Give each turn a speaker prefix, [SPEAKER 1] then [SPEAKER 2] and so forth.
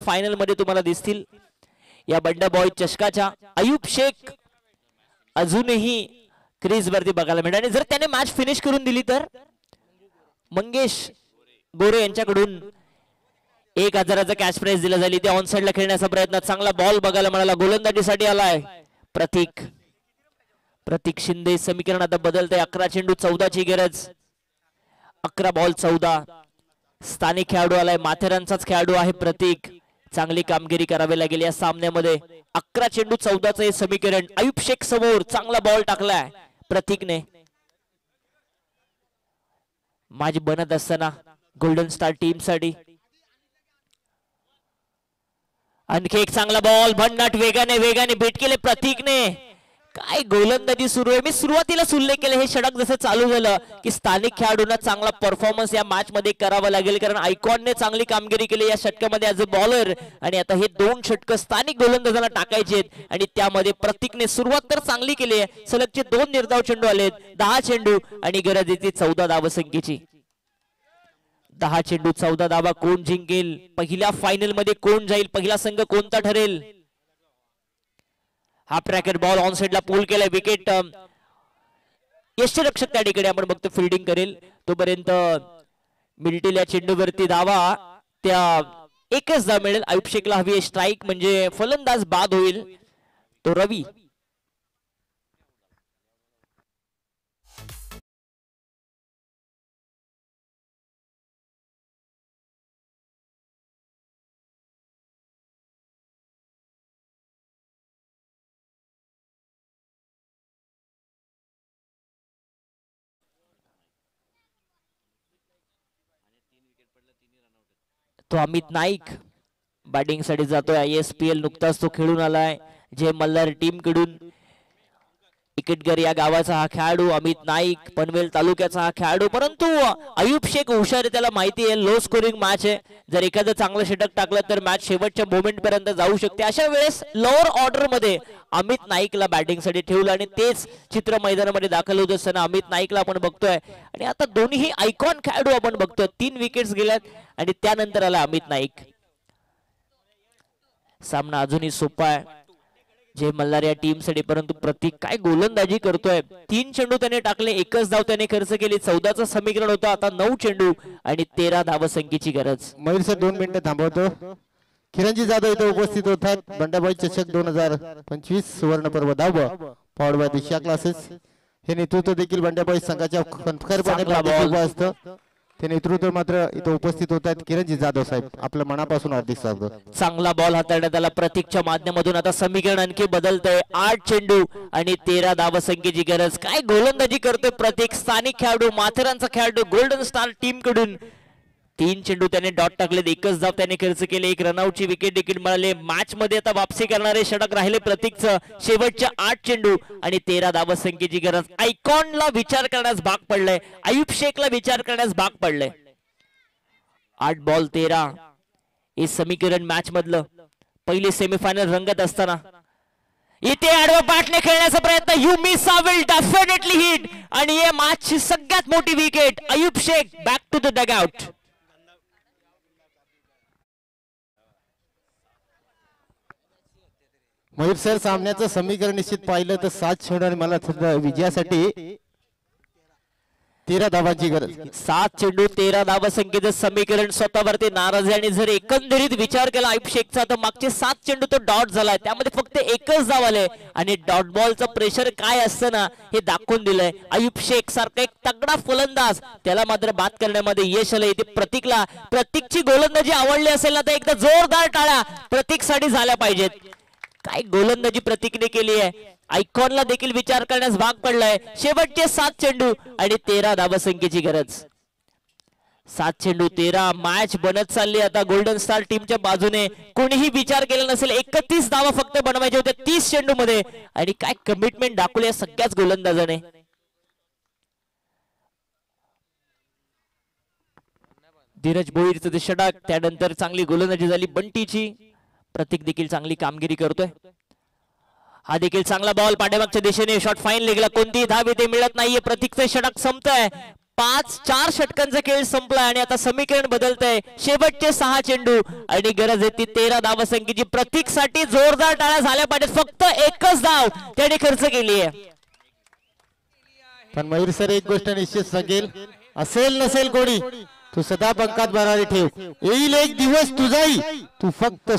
[SPEAKER 1] Final मध्ये तुम्हाला दिसतील या बंडा बॉय चषकाच्या। अयूब शेख अजूनही क्रीज वरती बघायला मिळणार आणि जर त्याने मॅच फिनिश करून दिली तर मंगेश गोरे यांच्याकडून 1000चा कॅश प्राइज दिला जाईल। ते ऑन साइडला खेळण्याचा प्रयत्न, चांगला बॉल बघायला मिळाला, गोलंदाजीसाठी आलाय प्रतीक शिंदे। समीकरण आता बदलतंय, 11 चेंडू 14 ची गरज, 11 बॉल 14। स्थानिक खेळाडू आलाय, माथेरानचाच खेळाडू आहे प्रतीक, चांगली कामगिरी करावी लागेल या सामन्यामध्ये। 11 चेंडू 14चं हे समीकरण। अयूब शेख समोर, चांगला बॉल टाकलाय प्रतीकने। माझी बनत असताना गोल्डन स्टार टीम साठी आणखी एक चांगला बॉल, भन्नाट वेगाने बीट केले प्रतीकने। काय गोलंदाजी सुरू आहे। मी सुरुवातीलाच उल्लेख केला, हे षटक जसं चालू झालं की स्थानिक खेळाडूंना चांगला परफॉर्मन्स या मॅच मध्ये करावा लागेल, कारण आयकॉनने चांगली कामगिरी केली या षटकामध्ये ॲज अ बॉलर, आणि आता हे 2 षटक स्थानिक गोलंदाजांना टाकायचे आहेत आणि त्यामध्ये प्रतीकने सुरुवात तर चांगली केली आहे। सलगचे 2 निर्धाव चेंडू आलेत, 10 चेंडू आणि गरज येते 14 धावसंख्येची। 10 चेंडू 14 धावा, कोण जिंकेल पहिल्या फायनल मध्ये, कोण जाईल, पहिला संघ कोणता ठरेल। हा ट्रॅकर बॉल ऑन साइडला पूल केलाय, विकेट यष्टीरक्षक त्या ठिकाणी आपण बघतो फिल्डिंग करेल, तोपर्यंत मिल्टील या चेंडूवरती धावा, त्या एकच धाव मिळेल। अयूब शेखला हवी आहे स्ट्राईक, म्हणजे फलंदाज बाद होईल तो रवी। तो अमित नाईक बॅटिंग साठी जातोय, ISPL नुकताच तो खेळून आलाय, जे मल्हार टीम कडून। इकडगर या गावाचा हा खेळाडू अमित नाईक, पनवेल तालुक्याचा हा खेळाडू, परंतु अयूब शेख हुशार आहे, त्याला माहिती आहे लो स्कोरिंग मॅच आहे, जर एखादं चांगलं षटक टाकलं तर मॅच शेवटच्या मोमेंट पर्यंत जाऊ शकते। अशा वेळेस लोअर ऑर्डर मध्ये अमित नाईकला बॅटिंग साठी ठेवलं आणि तेच चित्र मैदानामध्ये दाखल होत असताना अमित नाईकला आपण बघतोय। आणि आता दोन्ही आयकॉन खेळाडू आपण बघतोय, 3 विकेट्स गेल्यात आणि त्यानंतर आला अमित नाईक। सामना अजूनही सोपा आहे जे मल्हार या टीम साठी, परंतु प्रतीक काय गोलंदाजी करतोय। 3 चेंडू त्याने टाकले, एकच धाव त्याने खर्च केली, 14चं समीकरण होतं, आता 9 चेंडू आणि 13 धावसंख्येची गरज।
[SPEAKER 2] मयूर सर 2 मिनिटं थांबवतो। किरणजी जाधव इथे उपस्थित होतात। बंडाबाई चषक 2025 सुवर्ण पर्व धाव पॉवर्ड बाय दिशा क्लासेस, हे नेतृत्व देखील बंडाबाई संघाच्या खंतखरपणे असतं, ते नेतृत्व मात्र इथे उपस्थित होत आहेत किरणजी जाधव साहेब, आपल्या मनापासून हार्दिक स्वागत।
[SPEAKER 1] चांगला बॉल हाताळण्यात आला प्रतीकच्या माध्यमातून, आता समीकरण आणखी बदलतंय, 8 चेंडू आणि 13 धावसंख्येची गरज। काय गोलंदाजी करतोय प्रतीक, स्थानिक खेळाडू, माथेरानचा खेळाडू, गोल्डन स्टार टीम कडून। 3 चेंडू त्याने डॉट टाकले, एकच धाव त्याने खर्च केले, एक रनआउटची विकेट देखील मिळाली। मॅच मध्ये आता वापसी करणारे षटक राहिले प्रतीकचं, शेवटच्या 8 चेंडू आणि 13 धावसंख्येची गरज। आयकॉनला विचार करण्यास भाग पडलंय, अयूब शेखला विचार करण्यास भाग पडलंय। 8 बॉल 13 हे समीकरण मॅच मधलं पहिली सेमीफायनल रंगत असताना इथे आडवा बॅटने खेळण्याचा प्रयत्न, you miss will definitely hit, आणि हे मॅचची सगळ्यात मोठी wicket. Ayub Shaikh back to the dugout.
[SPEAKER 2] Mayur sir सामन्याचं समीकरण निश्चित पाहिलं तर 7 चेंडू आणि मला विजयासाठी 13 धावांची गरज।
[SPEAKER 1] 7 चेंडू 13 धावसंख्येचं समीकरण स्वतःवरती नाराज आहे, आणि जर एकंदरीत विचार केला अयूब शेखचा तर मागचे 7 चेंडू तो डॉट झालाय, त्यामध्ये फक्त एकच धाव आले, आणि डॉट बॉलचं प्रेशर काय असतं ना हे दाखवून दिलंय। अयूब शेख सारखा एक तगडा फलंदाज, त्याला मात्र बाद करण्यामध्ये यश आलंय। ते प्रतीकची गोलंदाजी आवडली असेल ना तर एकदा जोरदार टाळ्या प्रतीकसाठी झाल्या पाहिजेत। काय गोलंदाजी प्रतीकने केली आहे, आयकॉनला देखील विचार करण्यास भाग पडलाय। शेवटचे 7 चेंडू आणि 13 धावसंख्येची गरज। 7 चेंडू 13, मॅच बनत चालली आता गोल्डन स्टार टीमच्या बाजूने। कोणीही विचार केला नसेल, 31 धावा फक्त बनवायचे होते 30 चेंडू मध्ये, आणि काय कमिटमेंट दाखवली सगळ्याच गोलंदाजाने। धीरज भोईरचं ते षटक, त्यानंतर चांगली गोलंदाजी झाली बंटीची। प्रतीक देखील चांगली कामगिरी करतोय। हा देखील चांगला बॉल पाठीमागच्या दिशेने, शॉट फाईन लेगला, कोणतीही धाव इथे मिळत नाहीये, प्रतीकचे षटक संपतंय। 4 षटकांचा खेळ संपला आणि आता समीकरण बदलतंय. शेवटचे 6 चेंडू आणि गरज आहे ती 13 धावसंख्येची. प्रतीकसाठी जोरदार टाळ्या झाल्या पाहिजेत. फक्त एकच धाव त्याने खर्च केली आहे.
[SPEAKER 2] पण मयूर सर एक गोष्ट निश्चित सांगेल, असेल नसेल कोणी तू सदा पंखात भरारी ठेव. येईल एक दिवस तुझाही, तू फक्त